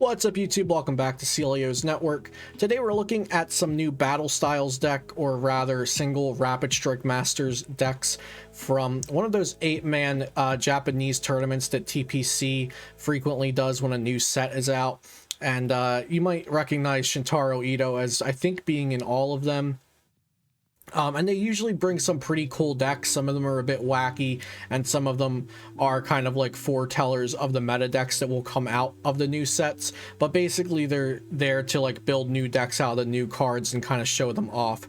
What's up YouTube? Welcome back to Xiao's Network. Today we're looking at some new Battle Styles deck, or rather single Rapidstrike Masters decks from one of those 8-man Japanese tournaments that TPC frequently does when a new set is out. And you might recognize Shintaro Ito as, I think, being in all of them. And they usually bring some pretty cool decks. Some of them are a bit wacky, and some of them are kind of like foretellers of the meta decks that will come out of the new sets. But basically they're there to like build new decks out of the new cards and kind of show them off.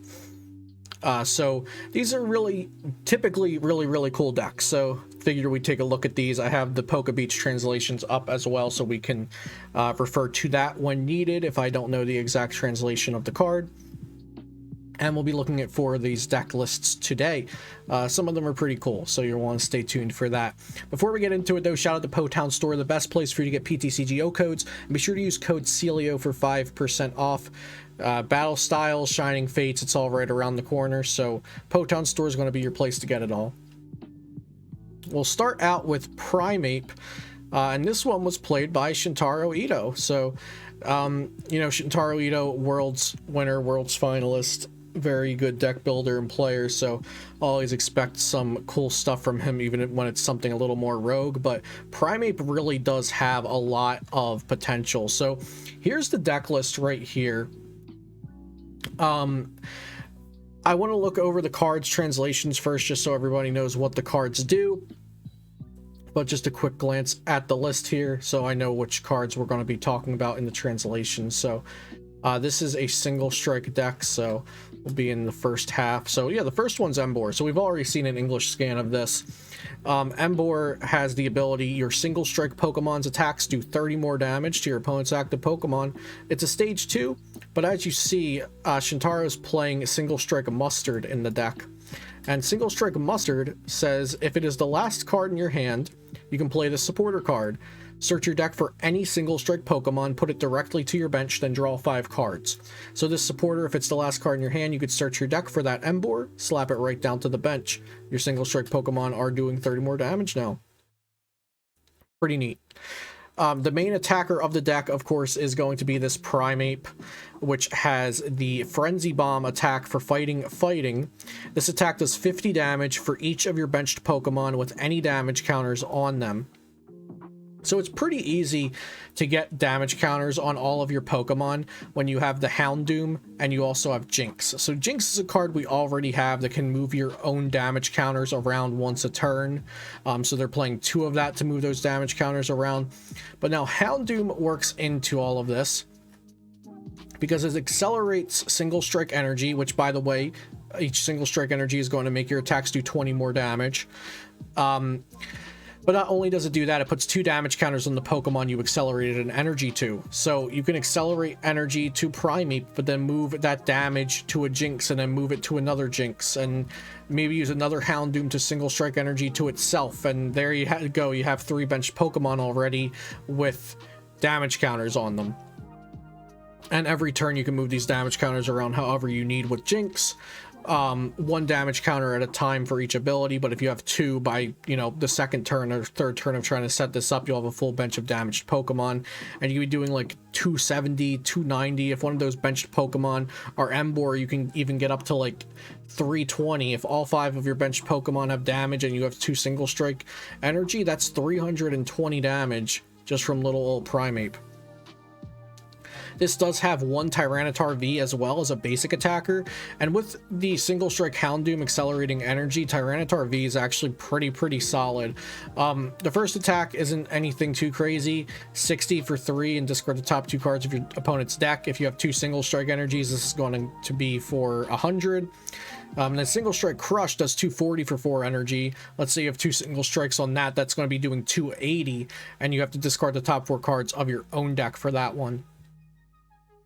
So these are typically really cool decks. So figure we take a look at these. I have the Pokemon translations up as well, so we can refer to that when needed if I don't know the exact translation of the card. And we'll be looking at 4 of these deck lists today. Some of them are pretty cool, so you'll want to stay tuned for that. Before we get into it though, shout out to Potown Store, the best place for you to get PTCGO codes. And be sure to use code CELIO for 5% off. Battle Styles, Shining Fates, it's all right around the corner, so Potown Store is going to be your place to get it all. We'll start out with Primeape, and this one was played by Shintaro Ito. So, you know, Shintaro Ito, Worlds winner, Worlds finalist, very good deck builder and player, so always expect some cool stuff from him, even when it's something a little more rogue. But Primeape really does have a lot of potential. So here's the deck list right here. I want to look over the cards translations first, just so everybody knows what the cards do. But just a quick glance at the list here, so I know which cards we're going to be talking about in the translation. So this is a single strike deck, so we'll be in the first half. So yeah, the first one's Emboar. So we've already seen an English scan of this. Emboar has the ability, your single strike Pokemon's attacks do 30 more damage to your opponent's active Pokemon. It's a stage 2, but as you see, Shintaro's playing single strike Mustard in the deck. And single strike Mustard says if it is the last card in your hand, you can play the supporter card. Search your deck for any single strike Pokemon, put it directly to your bench, then draw 5 cards. So this supporter, if it's the last card in your hand, you could search your deck for that Emboar, slap it right down to the bench. Your single strike Pokemon are doing 30 more damage now. Pretty neat. The main attacker of the deck, of course, is going to be this Primeape, which has the Frenzy Bomb attack for fighting. This attack does 50 damage for each of your benched Pokemon with any damage counters on them. So it's pretty easy to get damage counters on all of your Pokemon when you have the Houndoom and you also have Jinx. So Jinx is a card we already have that can move your own damage counters around once a turn. So they're playing 2 of that to move those damage counters around. But now Houndoom works into all of this because it accelerates single strike energy, which, by the way, each single strike energy is going to make your attacks do 20 more damage. But not only does it do that, it puts 2 damage counters on the Pokemon you accelerated an energy to. So you can accelerate energy to Primeape, but then move that damage to a Jinx, and then move it to another Jinx, and maybe use another Houndoom to single strike energy to itself. And there you go. You have 3 benched Pokemon already with damage counters on them. And every turn you can move these damage counters around however you need with Jinx. 1 damage counter at a time for each ability, but if you have 2 by, you know, the second turn or third turn of trying to set this up, you'll have a full bench of damaged Pokemon, and you can be doing like 270, 290. If one of those benched Pokemon are Emboar, you can even get up to like 320. If all 5 of your benched Pokemon have damage and you have 2 single strike energy, that's 320 damage just from little old Primeape. This does have 1 Tyranitar V as well as a basic attacker, and with the single strike Houndoom accelerating energy, Tyranitar V is actually pretty solid. The first attack isn't anything too crazy, 60 for 3, and discard the top 2 cards of your opponent's deck. If you have 2 single strike energies, this is going to be for 100. And then single strike Crush does 240 for 4 energy. Let's say you have 2 single strikes on that, that's going to be doing 280, and you have to discard the top 4 cards of your own deck for that one.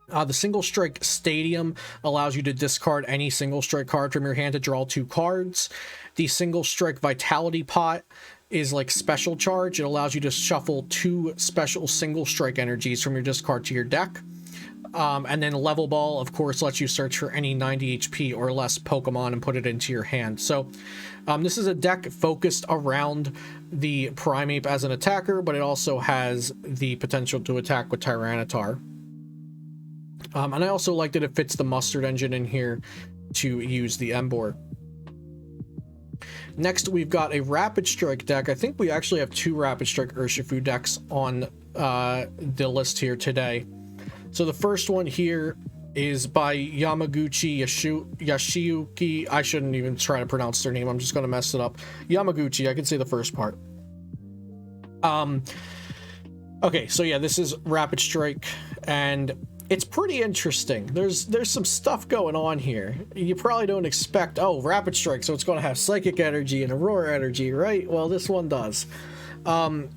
The single strike Stadium allows you to discard any single strike card from your hand to draw 2 cards. The single strike Vitality Pot is like special charge. It allows you to shuffle 2 special single strike energies from your discard to your deck. And then Level Ball, of course, lets you search for any 90 HP or less Pokemon and put it into your hand. So this is a deck focused around the Primeape as an attacker, but it also has the potential to attack with Tyranitar. And I also like that it fits the Mustard engine in here to use the Emboar. Next, we've got a Rapidstrike deck. I think we actually have 2 Rapidstrike Urshifu decks on the list here today. So the first one here is by Yamaguchi Yashiuki. I shouldn't even try to pronounce their name. I'm just going to mess it up. Yamaguchi, I can say the first part. Okay, so yeah, this is Rapidstrike, and it's pretty interesting. There's some stuff going on here. You probably don't expect, oh, Rapidstrike, so it's going to have Psychic Energy and Aurora Energy, right? Well, this one does. So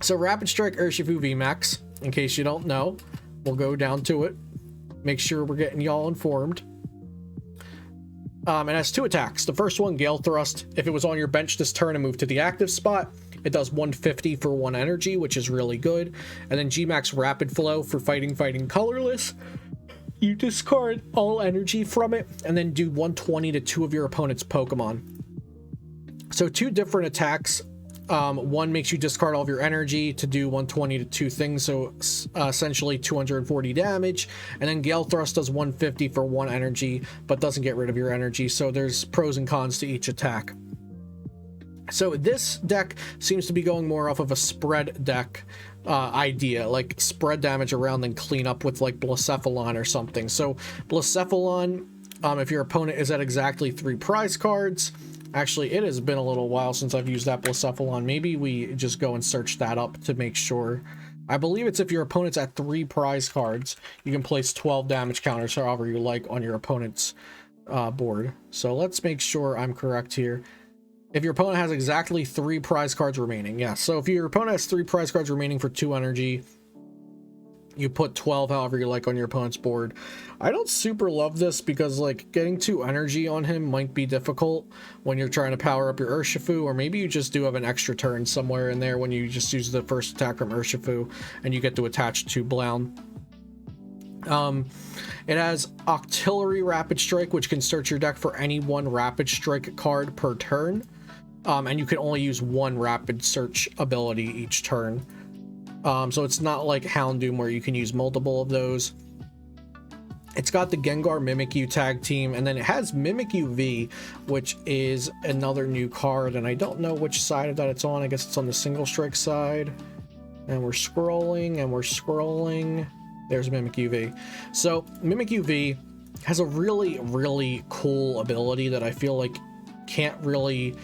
Rapidstrike Urshifu VMAX, in case you don't know, we'll go down to it. Make sure we're getting y'all informed. It has 2 attacks. The first one, Gale Thrust. If it was on your bench this turn and moved to the active spot, it does 150 for 1 energy, which is really good. And then Gmax Rapid Flow for fighting colorless. You discard all energy from it and then do 120 to 2 of your opponent's Pokemon. So 2 different attacks. One makes you discard all of your energy to do 120 to 2 things, so essentially 240 damage. And then Gale Thrust does 150 for 1 energy, but doesn't get rid of your energy. So there's pros and cons to each attack. So this deck seems to be going more off of a spread deck idea, like spread damage around and clean up with like Blacephalon or something. So Blacephalon, if your opponent is at exactly 3 prize cards. Actually, it has been a little while since I've used that Blacephalon. Maybe we just go and search that up to make sure. I believe it's if your opponent's at 3 prize cards, you can place 12 damage counters however you like on your opponent's board. So let's make sure I'm correct here. If your opponent has exactly 3 prize cards remaining, yeah. So if your opponent has 3 prize cards remaining for 2 energy, you put 12 however you like on your opponent's board. I don't super love this because like getting 2 energy on him might be difficult when you're trying to power up your Urshifu, or maybe you just do have an extra turn somewhere in there when you just use the first attack from Urshifu and you get to attach to Blown. It has Octillery Rapidstrike, which can search your deck for any 1 Rapidstrike card per turn. And you can only use 1 rapid search ability each turn. So it's not like Houndoom where you can use multiple of those. It's got the Gengar Mimikyu tag team, and then it has Mimikyu V, which is another new card, and I don't know which side of that it's on. I guess it's on the single strike side. And we're scrolling, and we're scrolling. There's Mimikyu V. So Mimikyu V has a really, really cool ability that I feel like can't really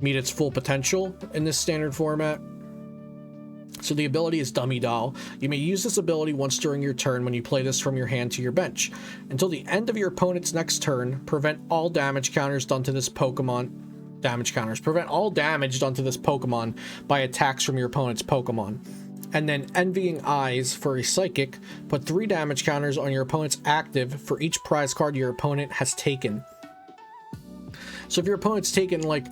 meet its full potential in this standard format. So the ability is Dummy Doll. You may use this ability once during your turn when you play this from your hand to your bench. Until the end of your opponent's next turn, prevent all damage counters done to this Pokemon. Prevent all damage done to this Pokemon by attacks from your opponent's Pokemon. And then Envying Eyes for a Psychic. Put 3 damage counters on your opponent's active for each prize card your opponent has taken. So if your opponent's taken like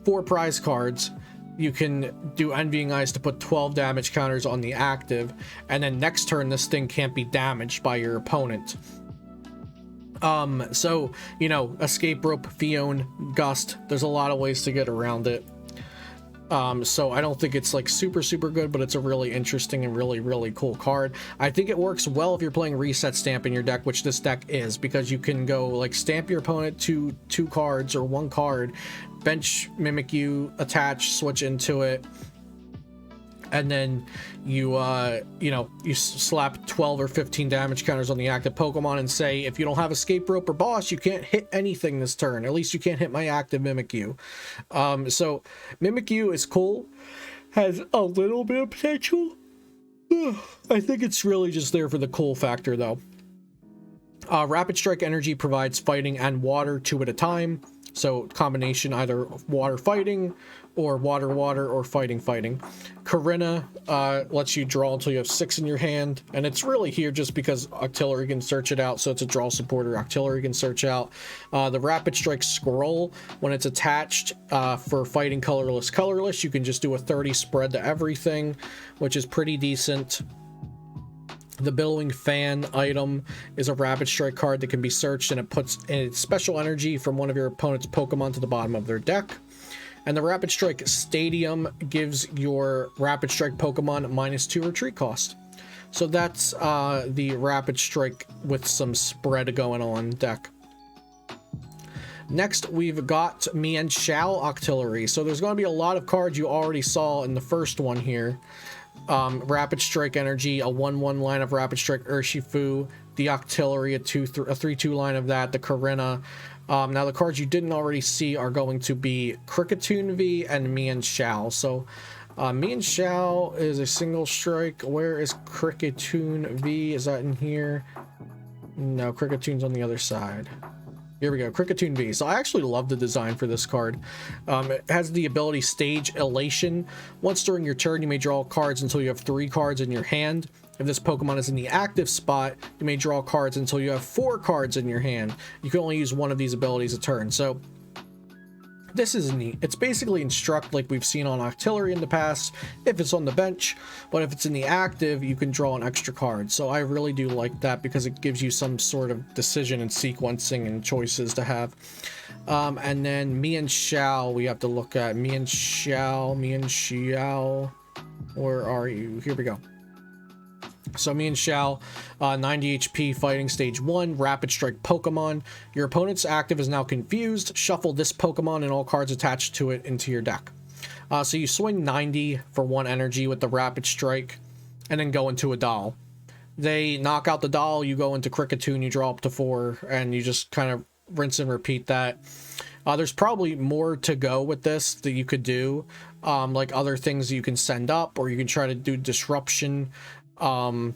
4 prize cards, you can do Envying Eyes to put 12 damage counters on the active, and then next turn this thing can't be damaged by your opponent. So, you know, Escape Rope, Fion, Gust, there's a lot of ways to get around it. So I don't think it's like super good, but it's a really interesting and really cool card. I think it works well if you're playing Reset Stamp in your deck, which this deck is, because you can go like stamp your opponent to 2 cards or 1 card, bench Mimikyu, attach, switch into it, and then you you slap 12 or 15 damage counters on the active Pokemon and say, if you don't have Escape Rope or Boss, you can't hit anything this turn. At least you can't hit my active Mimikyu. So Mimikyu is cool, has a little bit of potential. I think it's really just there for the cool factor though. Rapidstrike Energy provides fighting and water 2 at a time. So combination either water fighting or water or fighting. Corinna lets you draw until you have 6 in your hand, and it's really here just because Octillery can search it out, so it's a draw supporter. Octillery can search out. The Rapidstrike Scroll, when it's attached for fighting colorless, you can just do a 30 spread to everything, which is pretty decent. The Billowing Fan item is a Rapidstrike card that can be searched, and it puts a special energy from one of your opponent's Pokemon to the bottom of their deck. And the Rapidstrike Stadium gives your Rapidstrike Pokemon -2 retreat cost. So that's the Rapidstrike with some spread going on deck. Next, we've got Mienshao Octillery. So there's going to be a lot of cards you already saw in the first one here. Rapidstrike Energy, a 1/1 line of Rapidstrike Urshifu, the Octillery, a 3/2 line of that, the Karina. Now the cards you didn't already see are going to be Kricketune V and Mienshao. So Mienshao is a single strike. Where is Kricketune V? Is that in here? No, Kricketune's on the other side. Here we go, Kricketune V. So I actually love the design for this card. It has the ability Stage Elation. Once during your turn, you may draw cards until you have 3 cards in your hand. If this Pokemon is in the active spot, you may draw cards until you have 4 cards in your hand. You can only use one of these abilities a turn. So this is neat. It's basically Instruct like we've seen on Octillery in the past, if it's on the bench, but if it's in the active, you can draw an extra card. So I really do like that because it gives you some sort of decision and sequencing and choices to have. And then Mienshao, we have to look at Mienshao. Where are you? Here we go. So Mienshao, 90 HP, fighting stage 1, Rapidstrike Pokemon. Your opponent's active is now confused. Shuffle this Pokemon and all cards attached to it into your deck. So you swing 90 for 1 energy with the Rapidstrike, and then go into a Doll. They knock out the Doll, you go into Kricketune, you draw up to 4, and you just kind of rinse and repeat that. There's probably more to go with this that you could do, like other things that you can send up, or you can try to do Disruption. I'd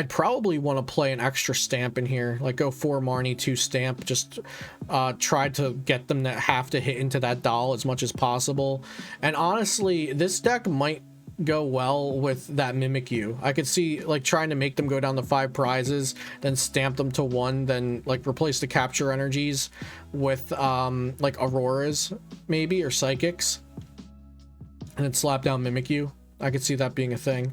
probably want to play an extra stamp in here, like go 4 Marnie, 2 stamp, just try to get them to have to hit into that Doll as much as possible. And honestly, this deck might go well with that Mimikyu. I could see like trying to make them go down to 5 prizes, then stamp them to 1, then like replace the capture energies with like Auroras maybe, or Psychics, and then slap down Mimikyu. I could see that being a thing.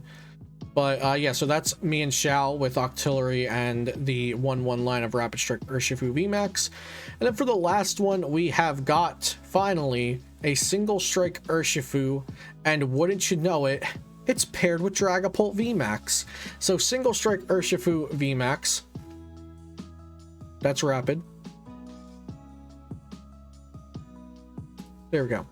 But yeah, so that's Mienshao with Octillery and the 1/1 line of Rapidstrike Urshifu VMAX. And then for the last one, we have got, finally, a single strike Urshifu, and wouldn't you know it, it's paired with Dragapult VMAX. So single strike Urshifu VMAX. That's rapid. There we go.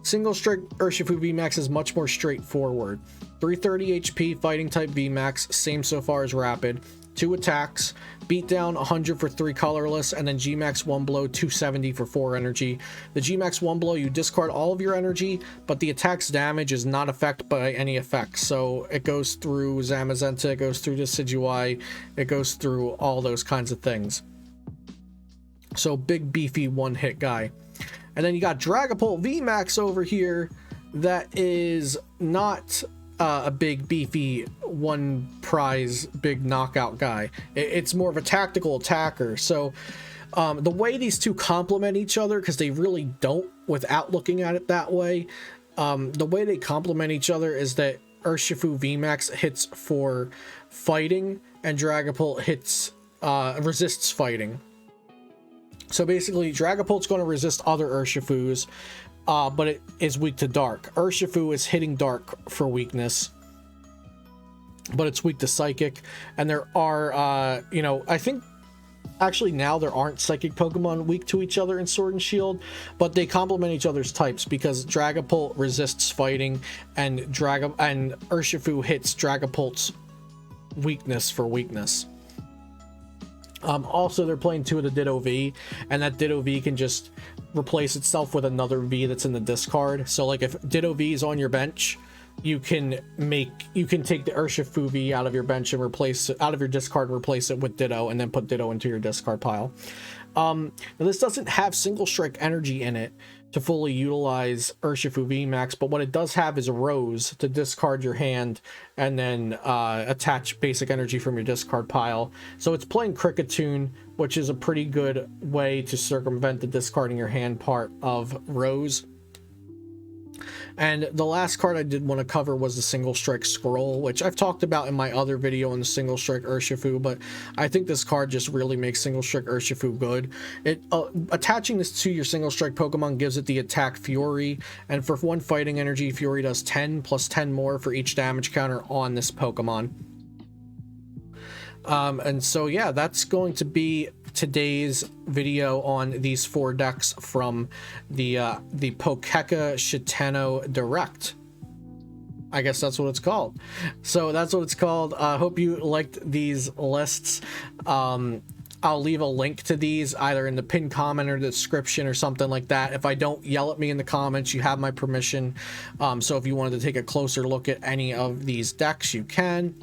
Single strike Urshifu VMAX is much more straightforward. 330 HP, fighting type VMAX, same so far as rapid. 2 attacks, beat down 100 for 3 colorless, and then Gmax 1 blow 270 for 4 energy. The Gmax 1 blow, you discard all of your energy, but the attack's damage is not affected by any effects. So it goes through Zamazenta, it goes through Decidueye, it goes through all those kinds of things. So big beefy 1-hit guy. And then you got Dragapult VMAX over here that is not a big beefy 1 prize big knockout guy. It's more of a tactical attacker. So the way these two complement each other, because they really don't without looking at it that way, the way they complement each other is that Urshifu VMAX hits for fighting and Dragapult hits resists fighting. So basically Dragapult's going to resist other Urshifus, but it is weak to dark. Urshifu is hitting dark for weakness, but it's weak to psychic. And there are, you know, I think actually now there aren't psychic Pokemon weak to each other in Sword and Shield, but they complement each other's types because Dragapult resists fighting and Urshifu hits Dragapult's weakness for weakness. Also, they're playing 2 of the Ditto V, and that Ditto V can just replace itself with another V that's in the discard. So like if Ditto V is on your bench, you can take the Urshifu V out of your bench and replace it out of your discard, replace it with Ditto, and then put Ditto into your discard pile. Now this doesn't have single strike energy in it to fully utilize Urshifu VMAX, but what it does have is a Rose to discard your hand and then attach basic energy from your discard pile. So it's playing Kricketune, which is a pretty good way to circumvent the discarding your hand part of Rose. And the last card I did want to cover was the Single Strike Scroll, which I've talked about in my other video on the Single Strike Urshifu, but I think this card just really makes Single Strike Urshifu good. Attaching this to your Single Strike Pokemon gives it the attack Fury, and for 1 fighting energy, Fury does 10 plus 10 more for each damage counter on this Pokemon. And so yeah, that's going to be today's video on these 4 decks from the Pokeka Shitano Direct. I guess that's what it's called. So that's what it's called. Hope you liked these lists. I'll leave a link to these either in the pinned comment or the description or something like that. If I don't, yell at me in the comments. You have my permission. So if you wanted to take a closer look at any of these decks, you can.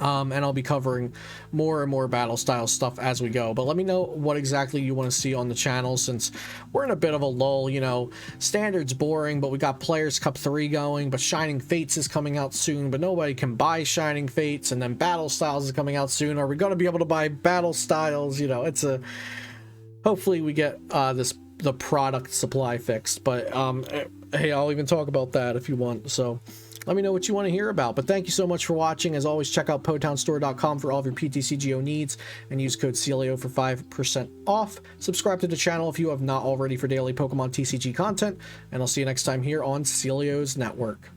And I'll be covering more and more battle style stuff as we go, but let me know what exactly you want to see on the channel, since we're in a bit of a lull. You know, Standard's boring, but we got Players Cup 3 going, but Shining Fates is coming out soon, but nobody can buy Shining Fates, and then Battle Styles is coming out soon. Are we going to be able to buy Battle Styles? You know, hopefully we get the product supply fixed, but hey, I'll even talk about that if you want. So let me know what you want to hear about. But thank you so much for watching. As always, check out PotownStore.com for all of your PTCGO needs, and use code CELIO for 5% off. Subscribe to the channel if you have not already for daily Pokemon TCG content, and I'll see you next time here on Celio's Network.